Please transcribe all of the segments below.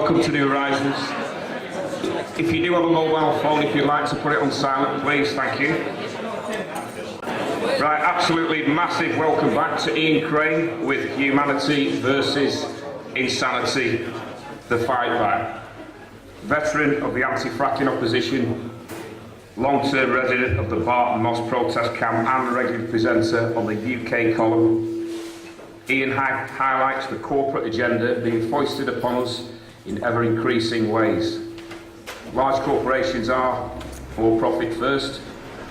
Welcome to New Horizons. If you do have a mobile phone, if you'd like to put it on silent, please, thank you. Right, absolutely massive welcome back to Ian Crane with Humanity versus Insanity, the fight back. Veteran of the anti-fracking opposition, long-term resident of the Barton Moss protest camp and regular presenter on the UK column. Ian highlights the corporate agenda being foisted upon us in ever-increasing ways. Large corporations are for profit first,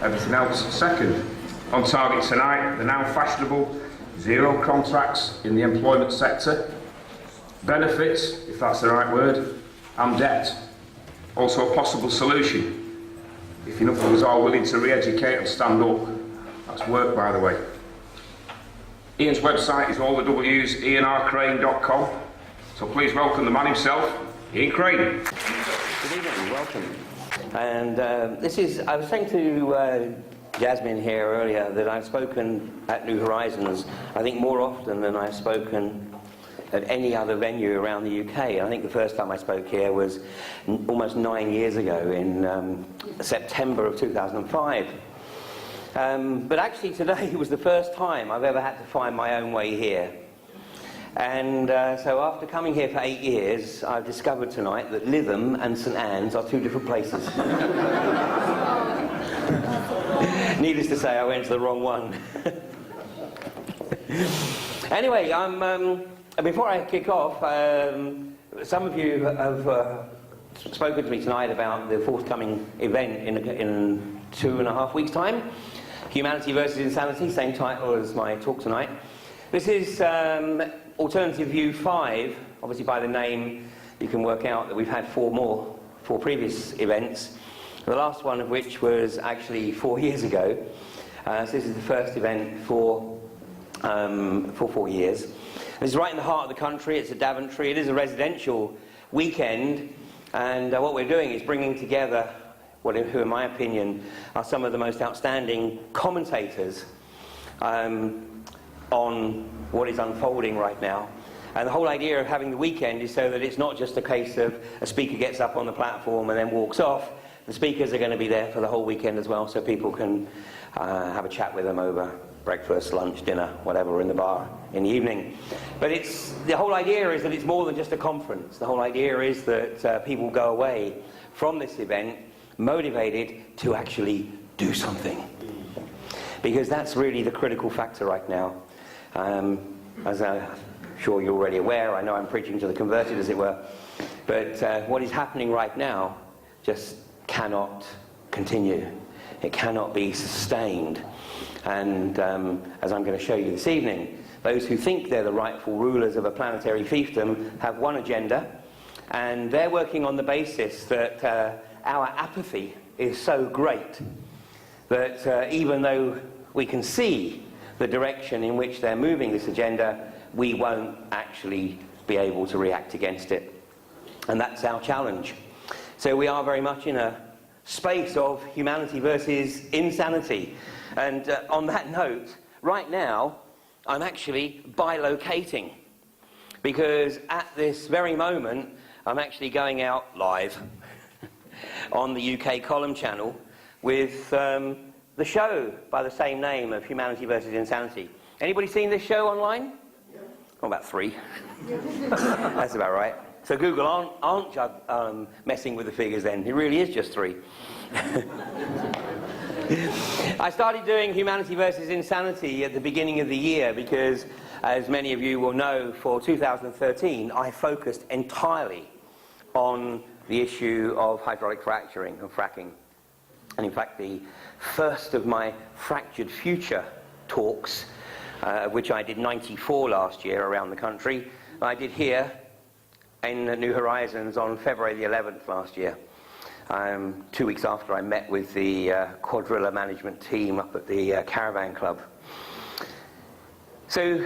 everything else second. On target tonight, the now fashionable zero contracts in the employment sector, benefits, if that's the right word, and debt. Also a possible solution, if enough of us are willing to re-educate and stand up. That's work, by the way. Ian's website is all the W's, ianrcrane.com. So please welcome the man himself, Ian Crane. Good evening, welcome. And I was saying to Jasmine here earlier that I've spoken at New Horizons, I think more often than I've spoken at any other venue around the UK. I think the first time I spoke here was almost 9 years ago in September of 2005. But actually today was the first time I've ever had to find my own way here. And so after coming here for 8 years, I've discovered tonight that Lytham and St Anne's are two different places. Needless to say, I went to the wrong one. Anyway, before I kick off, some of you have spoken to me tonight about the forthcoming event in 2.5 weeks' time. Humanity versus Insanity, same title as my talk tonight. This is Alternative View 5. Obviously by the name you can work out that we've had four previous events, the last one of which was actually 4 years ago. So this is the first event for 4 years. It's right in the heart of the country. It's at Daventry. It is a residential weekend, and what we're doing is bringing together who in my opinion are some of the most outstanding commentators on what is unfolding right now. And the whole idea of having the weekend is so that it's not just a case of a speaker gets up on the platform and then walks off. The speakers are going to be there for the whole weekend as well, so people can have a chat with them over breakfast, lunch, dinner, whatever, in the bar in the evening. But the whole idea is that it's more than just a conference. The whole idea is that people go away from this event motivated to actually do something. Because that's really the critical factor right now. As I'm sure you're already aware, I know I'm preaching to the converted, as it were, but what is happening right now just cannot continue. It cannot be sustained. And as I'm going to show you this evening, those who think they're the rightful rulers of a planetary fiefdom have one agenda, and they're working on the basis that our apathy is so great that even though we can see the direction in which they're moving this agenda, we won't actually be able to react against it. And that's our challenge. So we are very much in a space of humanity versus insanity. And on that note, right now, I'm actually bilocating, because at this very moment, I'm actually going out live on the UK column channel with the show by the same name of Humanity versus Insanity. Anybody seen this show online? Yeah. Oh, about 3. That's about right. So Google aren't messing with the figures then. It really is just 3. I started doing Humanity versus Insanity at the beginning of the year because, as many of you will know, for 2013 I focused entirely on the issue of hydraulic fracturing and fracking. And in fact, the first of my Fractured Future talks, which I did 94 last year around the country, I did here in New Horizons on February the 11th last year. 2 weeks after I met with the Quadrilla management team up at the Caravan Club. So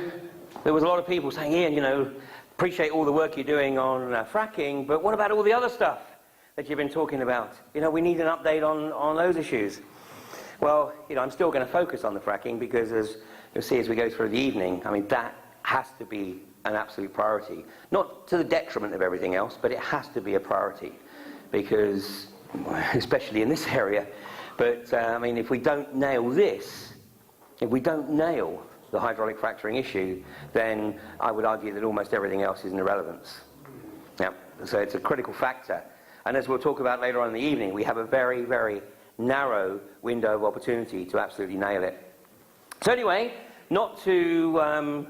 there was a lot of people saying, Ian, you know, appreciate all the work you're doing on fracking, but what about all the other stuff that you've been talking about? You know, we need an update on those issues. Well, you know, I'm still going to focus on the fracking because, as you'll see as we go through the evening, I mean, that has to be an absolute priority. Not to the detriment of everything else, but it has to be a priority. Because, especially in this area, but I mean, if we don't nail this, if we don't nail the hydraulic fracturing issue, then I would argue that almost everything else is an irrelevance. Yeah, so it's a critical factor. And as we'll talk about later on in the evening, we have a very, very narrow window of opportunity to absolutely nail it. So anyway, not to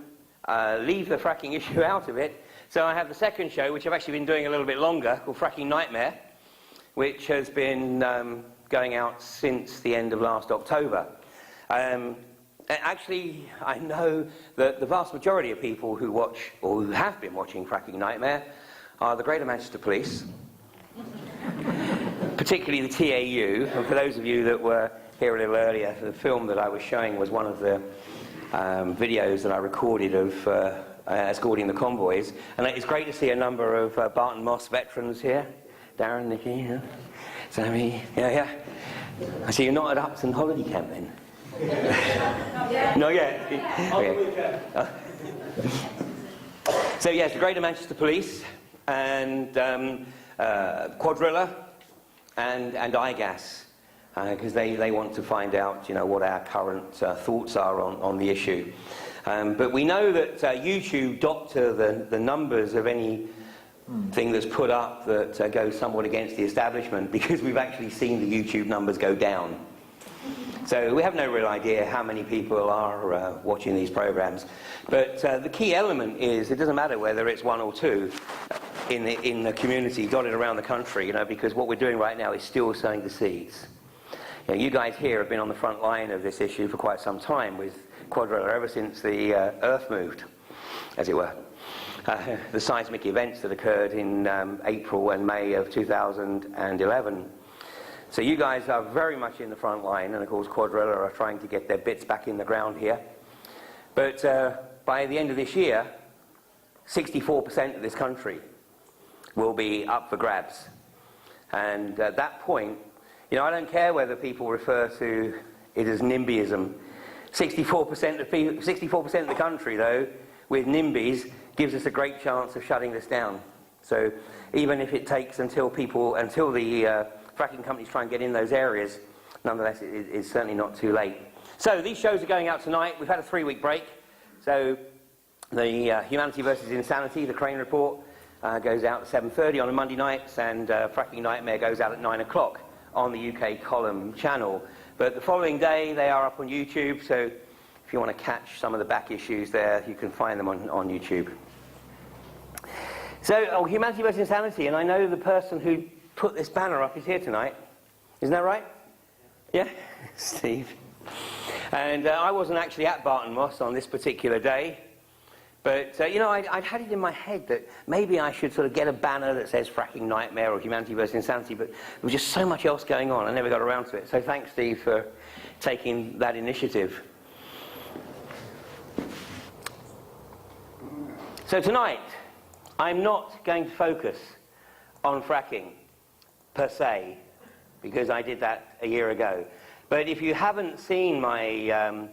leave the fracking issue out of it, so I have the second show, which I've actually been doing a little bit longer, called Fracking Nightmare, which has been going out since the end of last October. Actually, I know that the vast majority of people who watch, or who have been watching Fracking Nightmare, are the Greater Manchester Police, particularly the TAU. And for those of you that were here a little earlier, the film that I was showing was one of the videos that I recorded of escorting the convoys. And it's great to see a number of Barton Moss veterans here. Darren, Nikki, yeah. Sammy, yeah. I see you're not at Upton Holiday Camp then. Not yet. Okay. So yes, the Greater Manchester Police and Quadrilla and IGAS, because they want to find out, what our current thoughts are on the issue. But we know that YouTube doctor the numbers of any thing that's put up that goes somewhat against the establishment, because we've actually seen the YouTube numbers go down. So we have no real idea how many people are watching these programs. But the key element is it doesn't matter whether it's one or two in the community dotted around the country, because what we're doing right now is still sowing the seeds. You guys here have been on the front line of this issue for quite some time with Quadrilla, ever since the Earth moved, as it were. The seismic events that occurred in April and May of 2011. So you guys are very much in the front line, and of course Quadrilla are trying to get their bits back in the ground here. But by the end of this year, 64% of this country will be up for grabs. And at that point, I don't care whether people refer to it as NIMBYism. 64% of the country, though, with NIMBYs, gives us a great chance of shutting this down. So even if it takes until the fracking companies try and get in those areas, nonetheless, it's certainly not too late. So these shows are going out tonight. We've had a 3-week break. So the Humanity versus Insanity, the Crane Report, goes out at 7:30 on a Monday night, and Fracking Nightmare goes out at 9 o'clock on the UK column channel. But the following day, they are up on YouTube, so if you want to catch some of the back issues there, you can find them on YouTube. So, Humanity versus Insanity, and I know the person who put this banner up is here tonight. Isn't that right? Yeah? Steve. And I wasn't actually at Barton Moss on this particular day, but, I'd had it in my head that maybe I should sort of get a banner that says Fracking Nightmare or Humanity versus Insanity, but there was just so much else going on, I never got around to it. So thanks, Steve, for taking that initiative. So tonight, I'm not going to focus on fracking per se, because I did that a year ago. But if you haven't seen my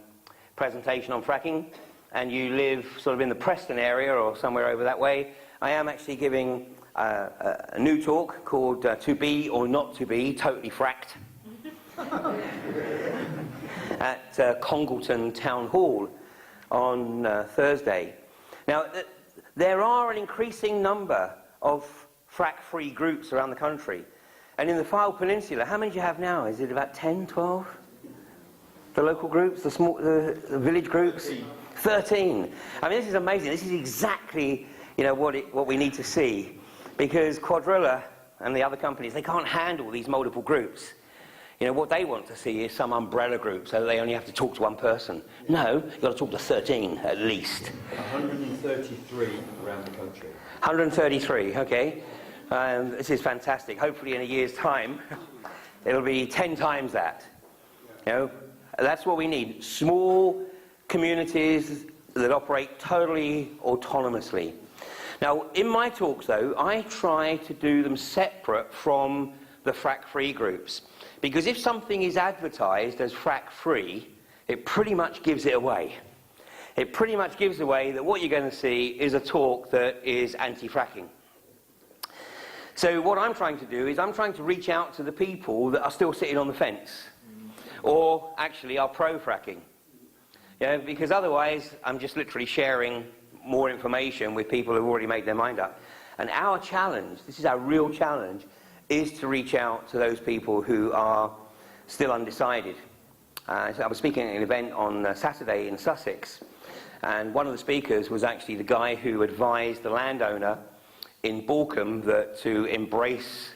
presentation on fracking, and you live sort of in the Preston area or somewhere over that way, I am actually giving a new talk called To Be or Not To Be Totally Fracked at Congleton Town Hall on Thursday. Now, there are an increasing number of frack-free groups around the country. And in the Fylde Peninsula, how many do you have now? Is it about 10, 12? The local groups, the village groups? 13. I mean, this is amazing. This is exactly, what we need to see. Because Quadrilla and the other companies, they can't handle these multiple groups. What they want to see is some umbrella group, so they only have to talk to one person. No, you've got to talk to 13 at least. 133 around the country. 133, okay. This is fantastic. Hopefully in a year's time, it'll be 10 times that. That's what we need. Small communities that operate totally autonomously. Now, in my talks, though, I try to do them separate from the frack-free groups. Because if something is advertised as frack-free, it pretty much gives it away. it pretty much gives away that what you're going to see is a talk that is anti-fracking. So what I'm trying to do is I'm trying to reach out to the people that are still sitting on the fence, or actually are pro-fracking. Because otherwise I'm just literally sharing more information with people who've already made their mind up. And our challenge, this is our real challenge, is to reach out to those people who are still undecided. So I was speaking at an event on Saturday in Sussex, and one of the speakers was actually the guy who advised the landowner in Borkham that to embrace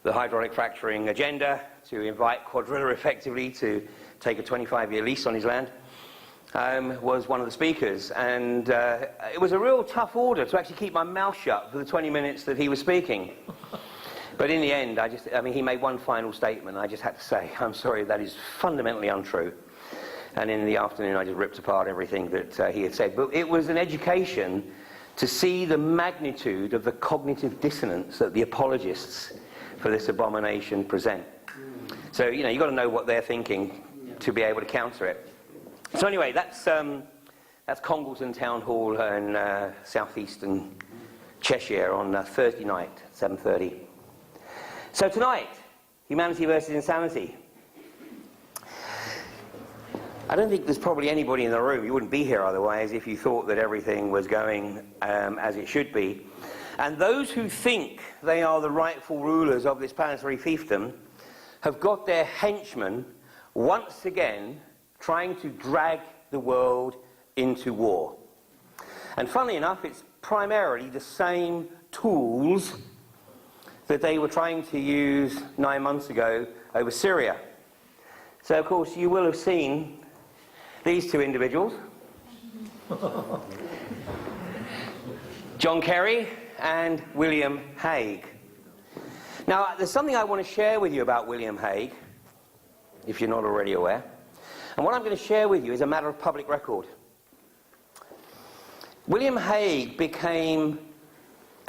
the hydraulic fracturing agenda, to invite Quadrilla effectively to take a 25-year lease on his land, was one of the speakers. And it was a real tough order to actually keep my mouth shut for the 20 minutes that he was speaking. But in the end, he made one final statement. I just had to say, I'm sorry, that is fundamentally untrue. And in the afternoon, I just ripped apart everything that he had said. But it was an education to see the magnitude of the cognitive dissonance that the apologists for this abomination present. So, you've got to know what they're thinking to be able to counter it. So anyway, that's Congleton Town Hall in southeastern Cheshire on Thursday night, 7:30. So tonight, humanity versus insanity. I don't think there's probably anybody in the room, you wouldn't be here otherwise, if you thought that everything was going as it should be. And those who think they are the rightful rulers of this planetary fiefdom have got their henchmen once again trying to drag the world into war. And funnily enough, it's primarily the same tools that they were trying to use 9 months ago over Syria. So, of course, you will have seen these two individuals, John Kerry and William Hague. Now, there's something I want to share with you about William Hague, if you're not already aware. And what I'm going to share with you is a matter of public record. William Hague became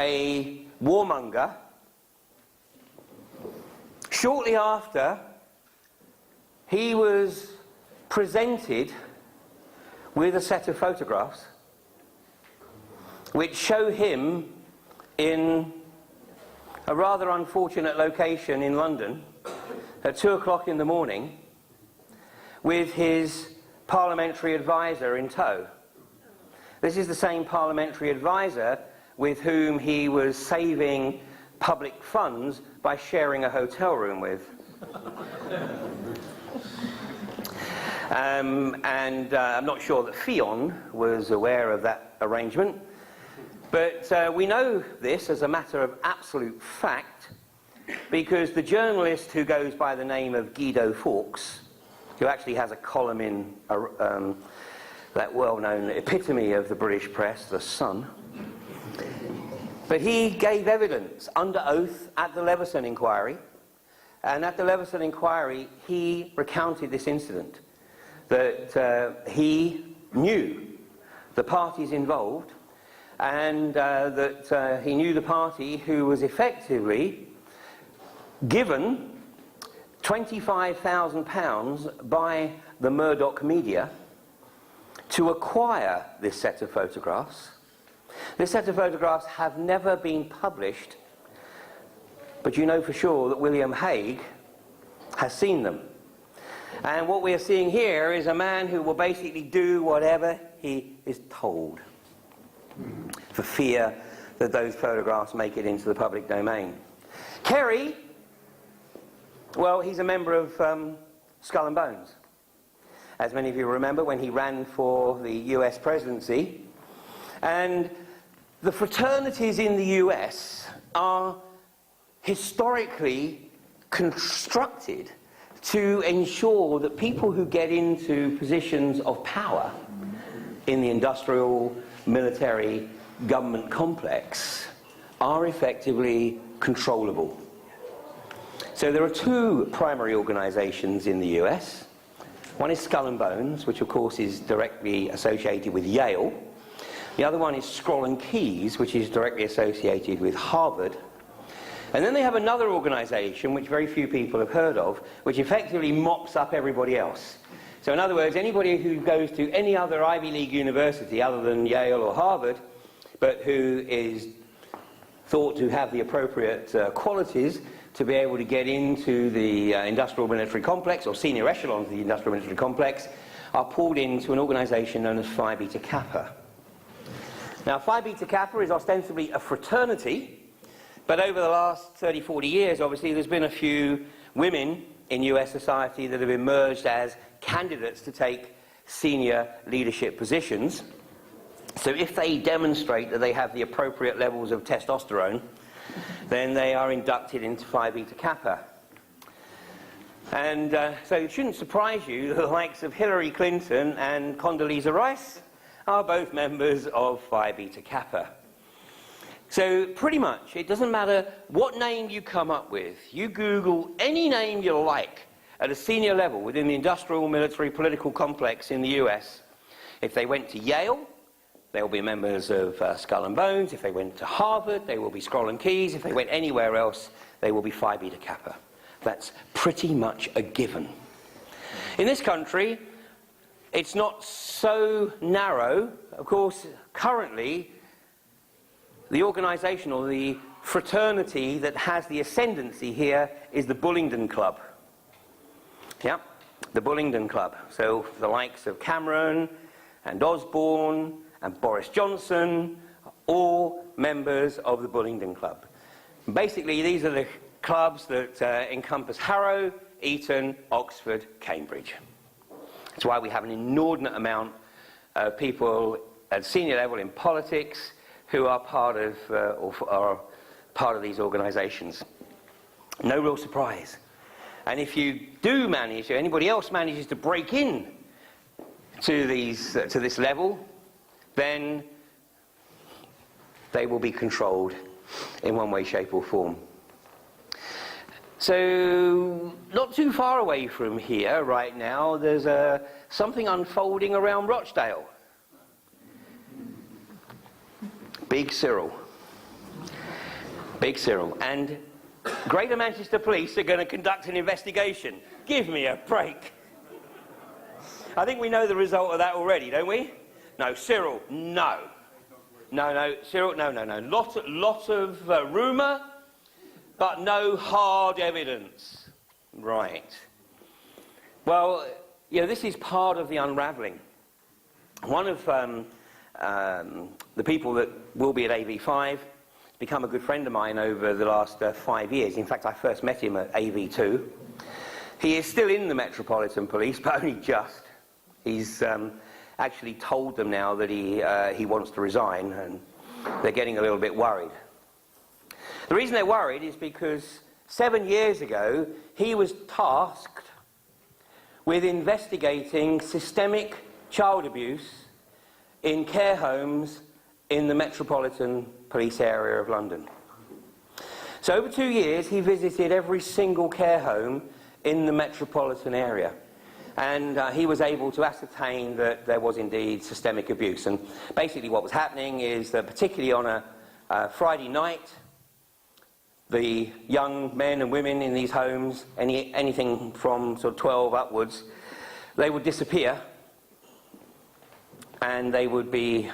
a warmonger shortly after he was presented with a set of photographs which show him in a rather unfortunate location in London at 2 o'clock in the morning with his parliamentary advisor in tow. This is the same parliamentary advisor with whom he was saving public funds by sharing a hotel room with. And I'm not sure that Fionn was aware of that arrangement, but we know this as a matter of absolute fact because the journalist who goes by the name of Guido Fawkes, who actually has a column in that well-known epitome of the British press, The Sun, but he gave evidence under oath at the Leveson inquiry, and at the Leveson inquiry he recounted this incident, that he knew the parties involved, and that he knew the party who was effectively given £25,000 by the Murdoch media to acquire this set of photographs. This set of photographs have never been published, but you know for sure that William Hague has seen them. And what we are seeing here is a man who will basically do whatever he is told for fear that those photographs make it into the public domain. Kerry, well, he's a member of Skull and Bones. As many of you remember, when he ran for the US presidency. And the fraternities in the US are historically constructed to ensure that people who get into positions of power in the industrial, military, government complex are effectively controllable. So there are two primary organizations in the US. One is Skull and Bones, which of course is directly associated with Yale. The other one is Scroll and Keys, which is directly associated with Harvard. And then they have another organization, which very few people have heard of, which effectively mops up everybody else. So in other words, anybody who goes to any other Ivy League university other than Yale or Harvard, but who is thought to have the appropriate qualities to be able to get into the industrial military complex, or senior echelons of the industrial military complex, are pulled into an organisation known as Phi Beta Kappa. Now, Phi Beta Kappa is ostensibly a fraternity, but over the last 30, 40 years, obviously, there's been a few women in US society that have emerged as candidates to take senior leadership positions. So if they demonstrate that they have the appropriate levels of testosterone, then they are inducted into Phi Beta Kappa. And so it shouldn't surprise you that the likes of Hillary Clinton and Condoleezza Rice are both members of Phi Beta Kappa. So pretty much, it doesn't matter what name you come up with. You Google any name you like at a senior level within the industrial, military, political complex in the US. If they went to Yale, they will be members of Skull and Bones. If they went to Harvard, they will be Scroll and Keys. If they went anywhere else, they will be Phi Beta Kappa. That's pretty much a given. In this country, it's not so narrow. Of course, currently, the organisation or the fraternity that has the ascendancy here is the Bullingdon Club. Yeah, the Bullingdon Club. So the likes of Cameron and Osborne and Boris Johnson, all members of the Bullingdon Club. Basically, these are the clubs that encompass Harrow, Eton, Oxford, Cambridge. That's why we have an inordinate amount of people at senior level in politics who are part of these organisations. No real surprise. And if you do manage, or anybody else manages to break in to this level, then they will be controlled in one way, shape or form. So, not too far away from here right now, there's something unfolding around Rochdale. Big Cyril. Big Cyril. And Greater Manchester Police are going to conduct an investigation. Give me a break. I think we know the result of that already, don't we? No, Cyril, no. No, Cyril, no. Lot of rumour, but no hard evidence. Right. Well, you know, this is part of the unravelling. One of the people that will be at AV5 has become a good friend of mine over the last 5 years. In fact, I first met him at AV2. He is still in the Metropolitan Police, but only just. He's actually told them now that he wants to resign, and they're getting a little bit worried. The reason they're worried is because 7 years ago, he was tasked with investigating systemic child abuse in care homes in the Metropolitan Police area of London. So over 2 years, he visited every single care home in the metropolitan area. And he was able to ascertain that there was indeed systemic abuse. And basically what was happening is that particularly on a Friday night, the young men and women in these homes, anything from sort of 12 upwards, they would disappear and they would be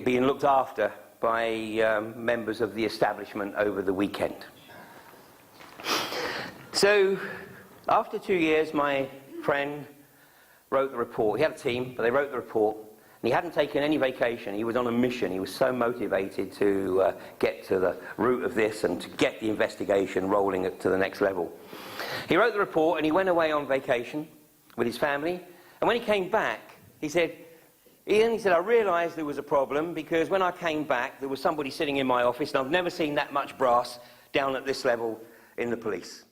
being looked after by members of the establishment over the weekend. So, after 2 years, my friend wrote the report. He had a team, but they wrote the report. And he hadn't taken any vacation. He was on a mission. He was so motivated to get to the root of this and to get the investigation rolling to the next level. He wrote the report and he went away on vacation with his family. And when he came back, he said, Ian, I realised there was a problem because when I came back, there was somebody sitting in my office and I've never seen that much brass down at this level in the police.